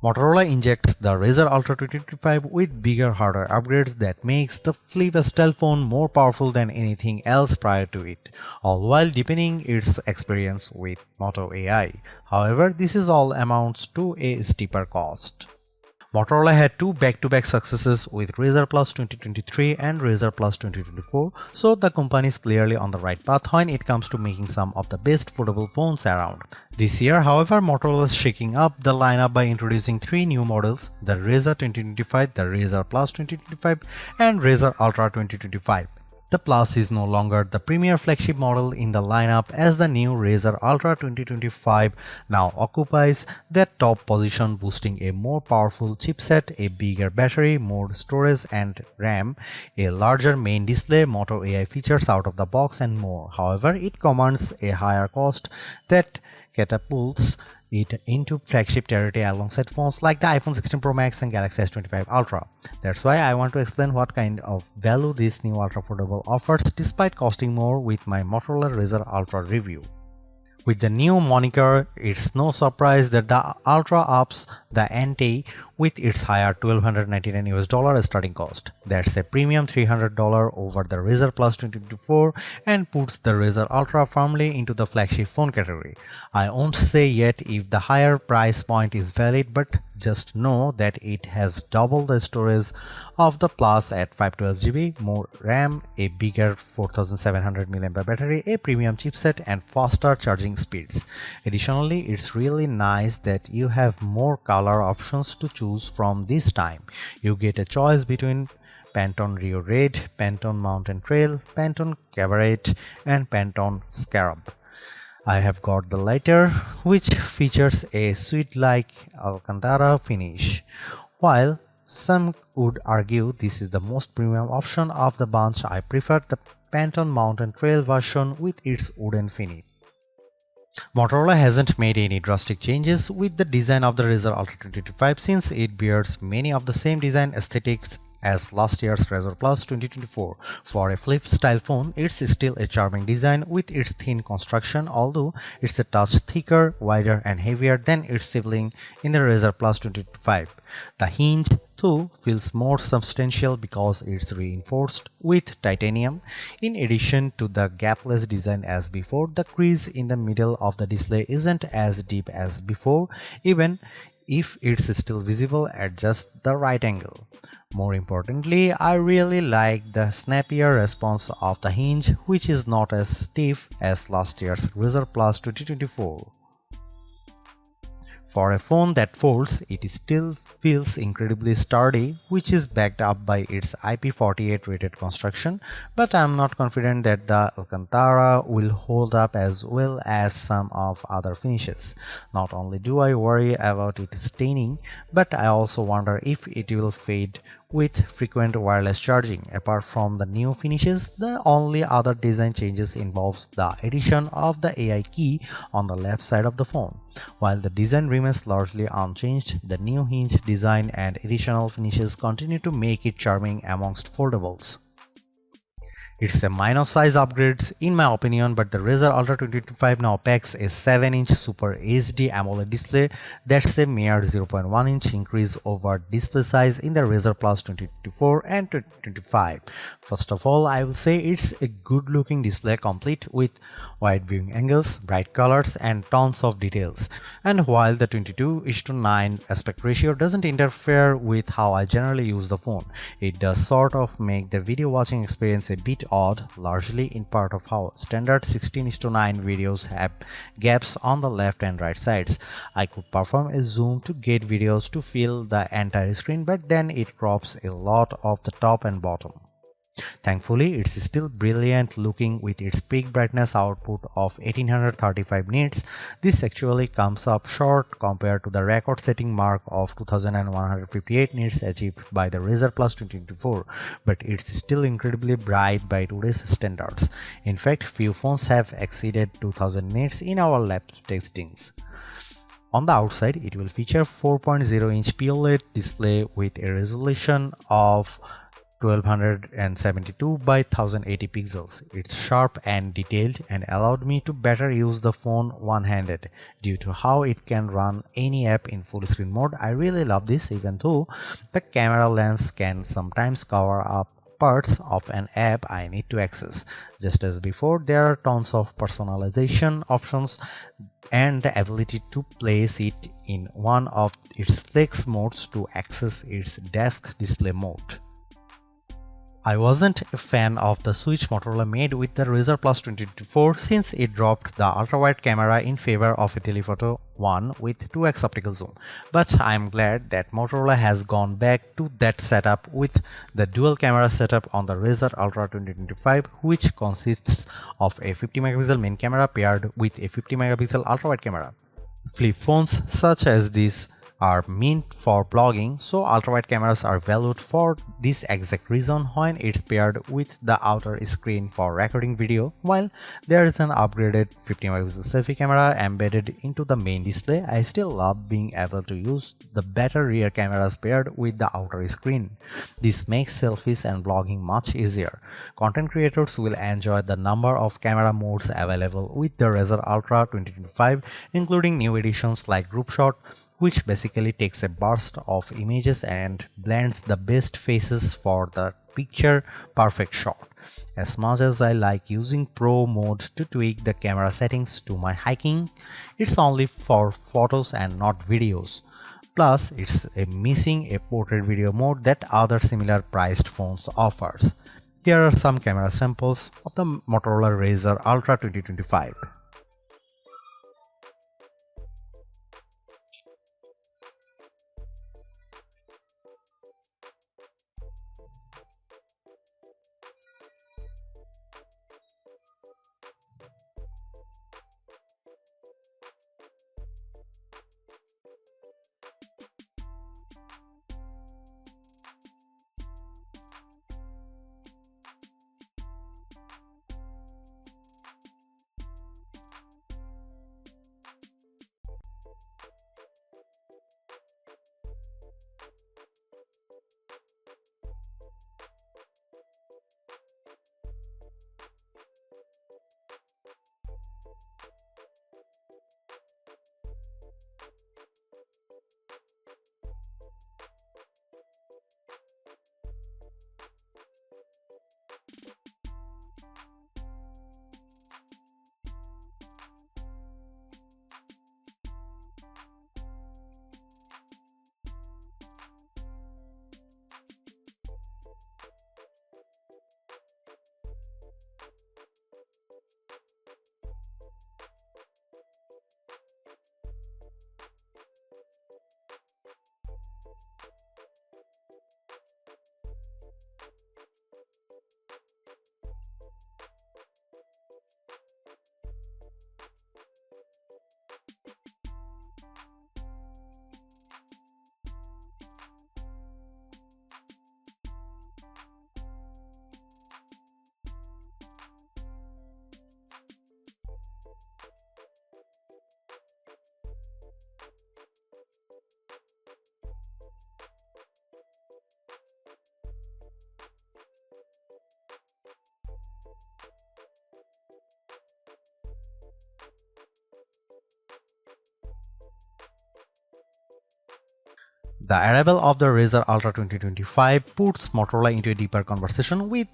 Motorola injects the Razr Ultra 2025 with bigger hardware upgrades that makes the flip style phone more powerful than anything else prior to it, all while deepening its experience with Moto AI. However, this is all amounts to a steeper cost. Motorola had two back-to-back successes with Razr Plus 2023 and Razr Plus 2024, so the company is clearly on the right path when it comes to making some of the best foldable phones around. This year, however, Motorola is shaking up the lineup by introducing three new models: the Razr 2025, the Razr Plus 2025, and Razr Ultra 2025. The Plus is no longer the premier flagship model in the lineup, as the new Razr Ultra 2025 now occupies that top position, boasting a more powerful chipset, a bigger battery, more storage and RAM, a larger main display, Moto AI features out of the box, and more. However, it commands a higher cost that catapults it into flagship territory alongside phones like the iPhone 16 Pro Max and Galaxy S25 Ultra. That's why I want to explain what kind of value this new ultra foldable offers despite costing more with my Motorola Razr Ultra review. With the new moniker, it's no surprise that the Ultra ups the ante with its higher $1,299 starting cost. That's a premium $300 over the Razr Plus 2024 and puts the Razr Ultra firmly into the flagship phone category. I won't say yet if the higher price point is valid, but just know that it has double the storage of the Plus at 512GB, more RAM, a bigger 4700 mAh battery, a premium chipset, and faster charging speeds. Additionally, it's really nice that you have more color options to choose from this time. You get a choice between Pantone Rio Red, Pantone Mountain Trail, Pantone Cabaret, and Pantone Scarab. I have got the latter, which features a sweet-like Alcantara finish. While some would argue this is the most premium option of the bunch, I prefer the Pantone Mountain Trail version with its wooden finish. Motorola hasn't made any drastic changes with the design of the Razr Ultra 2025 since it bears many of the same design aesthetics as last year's Razr Plus 2024. For a flip-style phone, it's still a charming design with its thin construction, although it's a touch thicker, wider, and heavier than its sibling in the Razr Plus 2025. The hinge, too, feels more substantial because it's reinforced with titanium. In addition to the gapless design as before, the crease in the middle of the display isn't as deep as before, even if it's still visible at just the right angle. More importantly, I really like the snappier response of the hinge, which is not as stiff as last year's Razr Plus 2024. For a phone that folds, it still feels incredibly sturdy, which is backed up by its IP48 rated construction, but I'm not confident that the Alcantara will hold up as well as some of other finishes. Not only do I worry about it staining, but I also wonder if it will fade with frequent wireless charging. Apart from the new finishes, the only other design changes involves the addition of the AI key on the left side of the phone. While the design remains largely unchanged, the new hinge design and additional finishes continue to make it charming amongst foldables. It's a minor size upgrade in my opinion, but the Razr Ultra 2025 now packs a 7-inch Super HD AMOLED display. That's a mere 0.1-inch increase over display size in the Razr Plus 2024 and 2025. First of all, I will say it's a good looking display complete with wide viewing angles, bright colors, and tons of details. And while the 22:9 aspect ratio doesn't interfere with how I generally use the phone, it does sort of make the video watching experience a bit odd, largely in part of how standard 16:9 videos have gaps on the left and right sides. I could perform a zoom to get videos to fill the entire screen, but then it crops a lot of the top and bottom. Thankfully, it's still brilliant looking with its peak brightness output of 1835 nits. This actually comes up short compared to the record-setting mark of 2158 nits achieved by the Razr Plus 2024, but it's still incredibly bright by today's standards. In fact, few phones have exceeded 2000 nits in our lab testings. On the outside, it will feature 4.0-inch POLED display with a resolution of 1272 by 1080 pixels. It's sharp and detailed and allowed me to better use the phone one-handed. Due to how it can run any app in full screen mode, I really love this, even though the camera lens can sometimes cover up parts of an app I need to access. Just as before, there are tons of personalization options and the ability to place it in one of its flex modes to access its desk display mode. I wasn't a fan of the switch Motorola made with the Razr Plus 2024 since it dropped the ultra-wide camera in favor of a telephoto one with 2x optical zoom, but I'm glad that Motorola has gone back to that setup with the dual camera setup on the Razr Ultra 2025, which consists of a 50 megapixel main camera paired with a 50 megapixel ultra-wide camera. Flip phones such as this are meant for blogging, so ultra-wide cameras are valued for this exact reason when it's paired with the outer screen for recording video. While there is an upgraded 50 megapixel selfie camera embedded into the main display, I still love being able to use the better rear cameras paired with the outer screen. This makes selfies and vlogging much easier. Content creators will enjoy the number of camera modes available with the Razr Ultra 2025, including new editions like Group Shot, which basically takes a burst of images and blends the best faces for the picture perfect shot. As much as I like using Pro mode to tweak the camera settings to my hiking, it's only for photos and not videos. Plus, it's missing a portrait video mode that other similar priced phones offers. Here are some camera samples of the Motorola Razr Ultra 2025. The arrival of the Razr Ultra 2025 puts Motorola into a deeper conversation with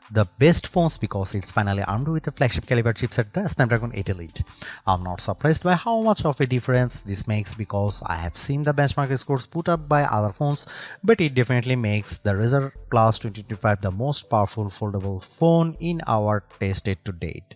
the best phones because it's finally armed with a flagship caliber chipset, the Snapdragon 8 Elite. I'm not surprised by how much of a difference this makes because I have seen the benchmark scores put up by other phones, but it definitely makes the Razr Plus 2025 the most powerful foldable phone in our tested to date.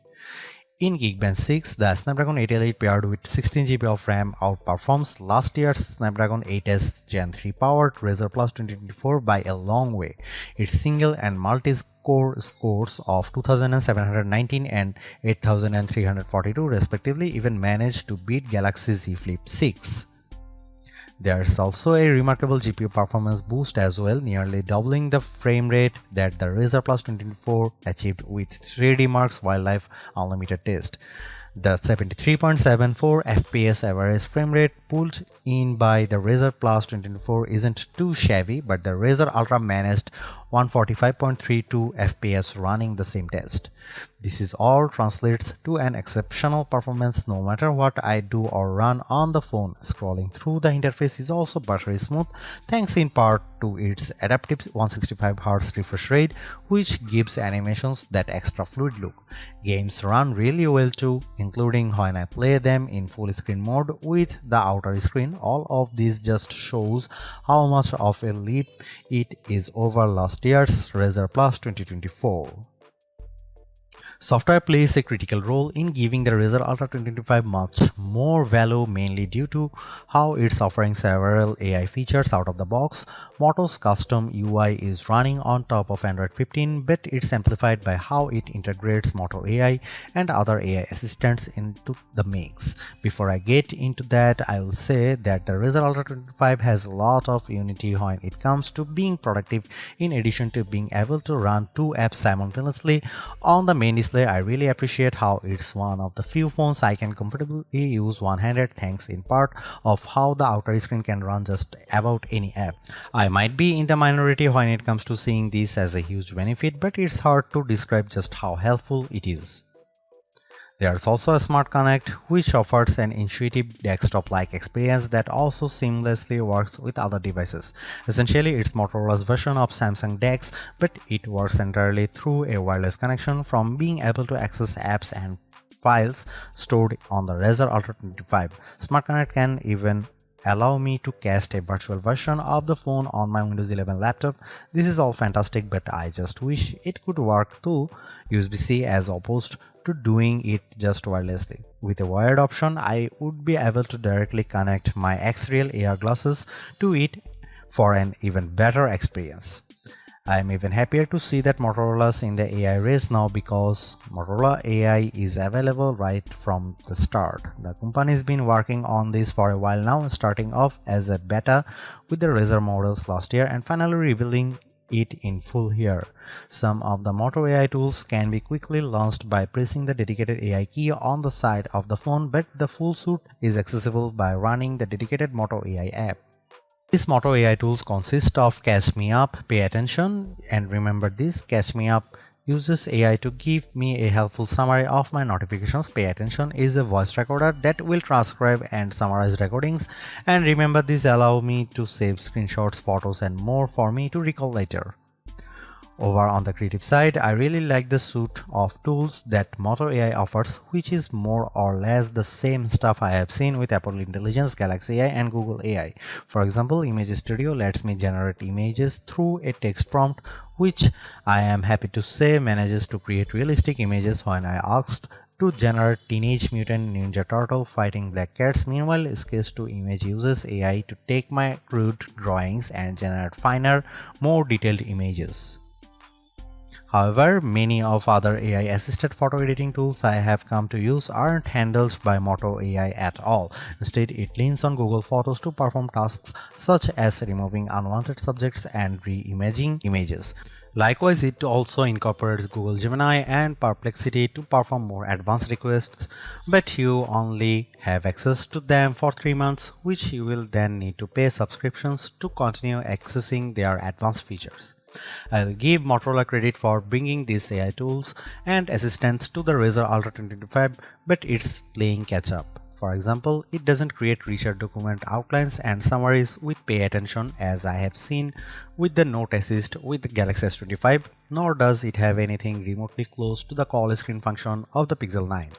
In Geekbench 6, the Snapdragon 8 Elite paired with 16GB of RAM outperforms last year's Snapdragon 8s Gen 3 powered Razr Plus 2024 by a long way. Its single and multi-core scores of 2719 and 8342 respectively even managed to beat Galaxy Z Flip 6. There's also a remarkable GPU performance boost as well, nearly doubling the frame rate that the Razr Plus 2024 achieved with 3D Mark's Wildlife Unlimited test. The 73.74 FPS average frame rate pulled in by the Razr Plus 2024 isn't too shabby, but the Razr Ultra managed 145.32 FPS running the same test. This is all translates to an exceptional performance no matter what I do or run on the phone. Scrolling through the interface is also buttery smooth, thanks in part to its adaptive 165Hz refresh rate, which gives animations that extra fluid look. Games run really well too, including when I play them in full screen mode with the outer screen. All of this just shows how much of a leap it is over last year's Razr Plus 2024. Software plays a critical role in giving the Razr Ultra 2025 much more value, mainly due to how it's offering several AI features out of the box. Moto's custom UI is running on top of Android 15, but it's amplified by how it integrates Moto AI and other AI assistants into the mix. Before I get into that, I will say that the Razr Ultra 2025 has a lot of unity when it comes to being productive, in addition to being able to run two apps simultaneously on the main display. I really appreciate how it's one of the few phones I can comfortably use one-handed, thanks in part of how the outer screen can run just about any app. I might be in the minority when it comes to seeing this as a huge benefit, but it's hard to describe just how helpful it is. There's also a Smart Connect, which offers an intuitive desktop-like experience that also seamlessly works with other devices. Essentially, it's Motorola's version of Samsung DeX, but it works entirely through a wireless connection, from being able to access apps and files stored on the Razr Ultra 25. Smart Connect can even allow me to cast a virtual version of the phone on my Windows 11 laptop. This is all fantastic, but I just wish it could work through USB-C as opposed to doing it just wirelessly. With a wired option, I would be able to directly connect my X-Real AR glasses to it for an even better experience. I am even happier to see that Motorola's in the AI race now, because Motorola AI is available right from the start. The company's been working on this for a while now, starting off as a beta with the Razr models last year and finally revealing it in full here. Some of the Moto AI tools can be quickly launched by pressing the dedicated AI key on the side of the phone, but the full suite is accessible by running the dedicated Moto AI app. These Moto AI tools consist of Catch Me Up, Pay Attention, and remember this: Catch Me Up uses AI to give me a helpful summary of my notifications. Pay Attention is a voice recorder that will transcribe and summarize recordings, and remember this allow me to save screenshots, photos, and more for me to recall later. Over on the creative side, I really like the suite of tools that Moto AI offers, which is more or less the same stuff I have seen with Apple Intelligence, Galaxy AI, and Google AI. For example, Image Studio lets me generate images through a text prompt, which I am happy to say manages to create realistic images when I asked to generate Teenage Mutant Ninja Turtle fighting black cats. Meanwhile, Sketch to Image uses AI to take my crude drawings and generate finer, more detailed images. However, many of other AI-assisted photo editing tools I have come to use aren't handled by Moto AI at all. Instead, it leans on Google Photos to perform tasks such as removing unwanted subjects and re-imaging images. Likewise, it also incorporates Google Gemini and Perplexity to perform more advanced requests, but you only have access to them for 3 months, which you will then need to pay subscriptions to continue accessing their advanced features. I'll give Motorola credit for bringing these AI tools and assistants to the Razr Ultra 2025, but it's playing catch up. For example, it doesn't create richer document outlines and summaries with Pay Attention as I have seen with the Note Assist with the Galaxy S25, nor does it have anything remotely close to the call screen function of the Pixel 9.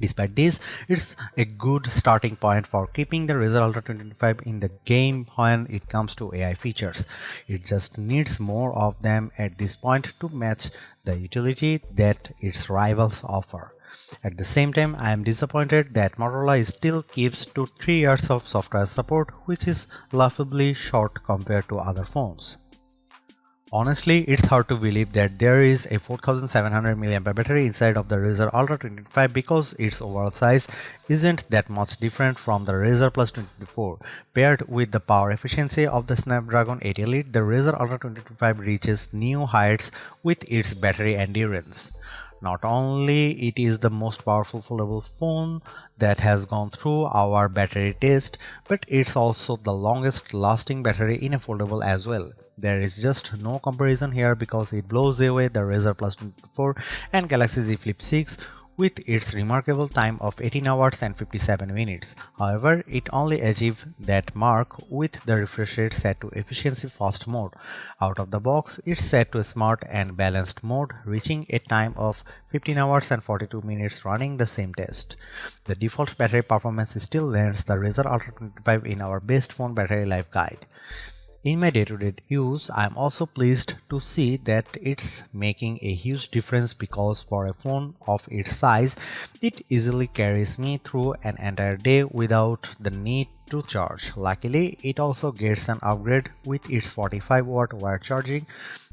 Despite this, it's a good starting point for keeping the Razr Ultra 2025 in the game when it comes to AI features. It just needs more of them at this point to match the utility that its rivals offer. At the same time, I am disappointed that Motorola still keeps to 3 years of software support, which is laughably short compared to other phones. Honestly, it's hard to believe that there is a 4700 mAh battery inside of the Razr Ultra 2025 because its overall size isn't that much different from the Razr Plus 2024. Paired with the power efficiency of the Snapdragon 8 Elite, the Razr Ultra 2025 reaches new heights with its battery endurance. Not only it is the most powerful foldable phone that has gone through our battery test, but it's also the longest lasting battery in a foldable as well. There is just no comparison here because it blows away the Razr Plus 24 and Galaxy Z Flip 6 with its remarkable time of 18 hours and 57 minutes. However, it only achieved that mark with the refresh rate set to efficiency fast mode. Out of the box, it's set to smart and balanced mode, reaching a time of 15 hours and 42 minutes running the same test. The default battery performance still lands the Razr Ultra 25 in our best phone battery life guide. In my day-to-day use, I am also pleased to see that it's making a huge difference because for a phone of its size, it easily carries me through an entire day without the need to charge. Luckily, it also gets an upgrade with its 45-watt wire charging,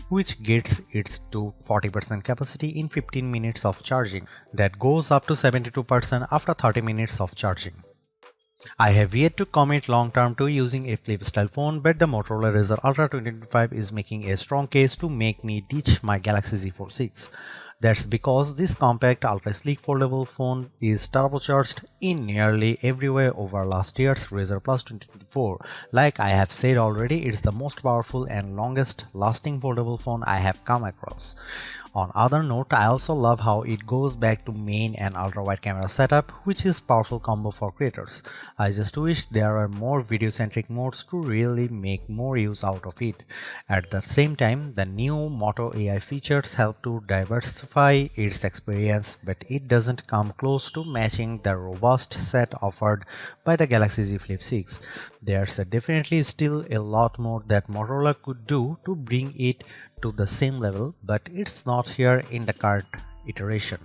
which gets it to 40% capacity in 15 minutes of charging. That goes up to 72% after 30 minutes of charging. I have yet to commit long term to using a flip style phone, but the Motorola Razr Ultra 2025 is making a strong case to make me ditch my Galaxy Z Fold 6. That's because this compact ultra sleek foldable phone is turbocharged in nearly every way over last year's Razr Plus 2024. Like I have said already, it's the most powerful and longest lasting foldable phone I have come across. On other note, I also love how it goes back to main and ultra wide camera setup, which is powerful combo for creators. I just wish there are more video centric modes to really make more use out of it. At the same time, the new Moto AI features help to diversify its experience, but it doesn't come close to matching the robust set offered by the Galaxy Z Flip 6. There's definitely still a lot more that Motorola could do to bring it to the same level, but it's not here in the current iteration.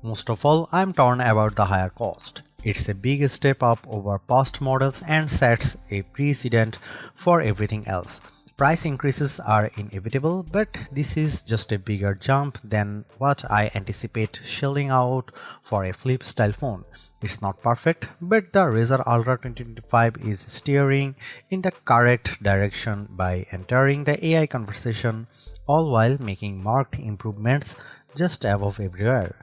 Most of all, I'm torn about the higher cost. It's a big step up over past models and sets a precedent for everything else. Price increases are inevitable, but this is just a bigger jump than what I anticipate shelling out for a flip style phone. It's not perfect, but the Razr Ultra 2025 is steering in the correct direction by entering the AI conversation, all while making marked improvements just above everywhere.